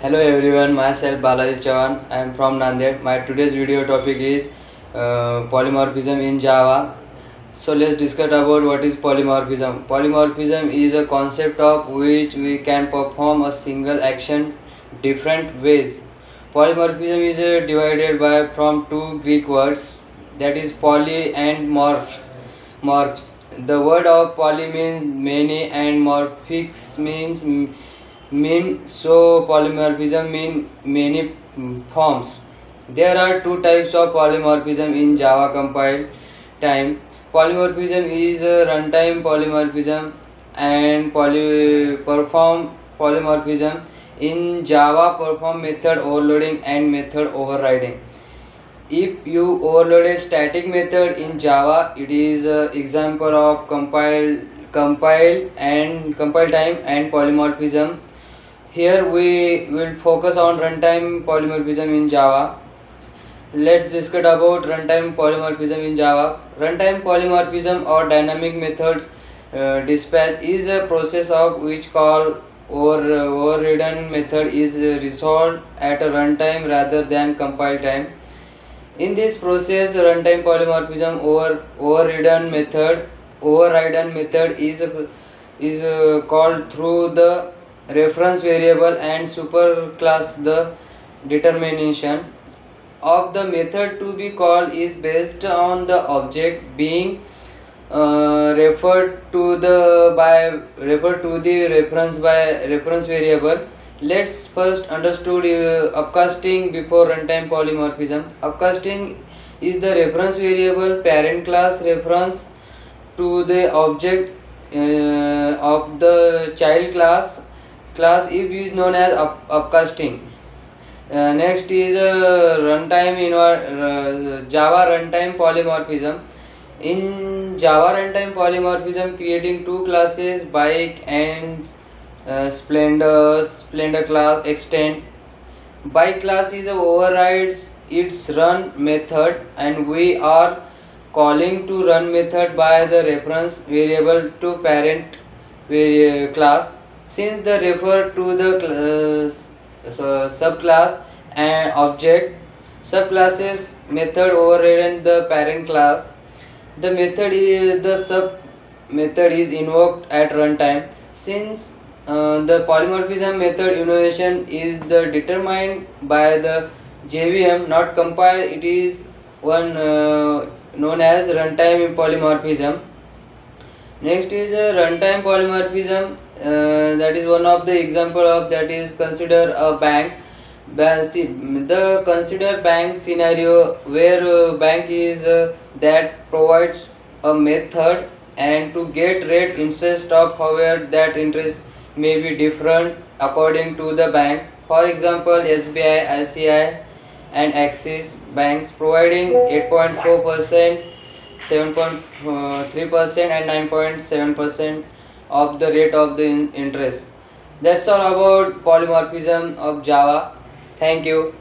Hello everyone, myself Balaji Chavan. I am from Nanded. My today's video topic is polymorphism in Java. So let's discuss about what is polymorphism. Polymorphism is a concept of which we can perform a single action different ways. Polymorphism is divided by from two Greek words, that is poly and morphs. The word of poly means many and morphics means mean, so polymorphism mean many forms. There are two types of polymorphism in Java compiled time. Polymorphism is runtime polymorphism and perform polymorphism. In Java, perform method overloading and method overriding. If you overload a static method in Java, it is an example of compile time and polymorphism. Here we will focus on runtime polymorphism in Java. Let's discuss about runtime polymorphism in Java. Runtime polymorphism or dynamic method dispatch is a process of which call or overridden method is resolved at a runtime rather than compile time. In this process, runtime polymorphism overridden method is called through the reference variable and superclass. The determination of the method to be called is based on the object being referred to the reference variable. Let's first understood upcasting before runtime polymorphism. Upcasting is the reference variable parent class reference to the object of the child class if is known as upcasting. Next is Java runtime polymorphism. In Java runtime polymorphism, creating two classes bike and Splendor class extend. Bike class is overrides its run method, and we are calling to run method by the reference variable to parent class. Since the refer to the subclass and object, subclasses method overridden the parent class. The sub method is invoked at runtime. Since the polymorphism method invocation is determined by the JVM, not compiled, it is one known as runtime polymorphism. Next is runtime polymorphism. That is one of the example of that is consider a bank. The consider bank scenario where bank is that provides a method and to get rate interest of, however that interest may be different according to the banks. For example, SBI, ICI and Axis banks providing 8.4%, 7.3% and 9.7% of the rate of the interest. That's all about polymorphism of Java. Thank you.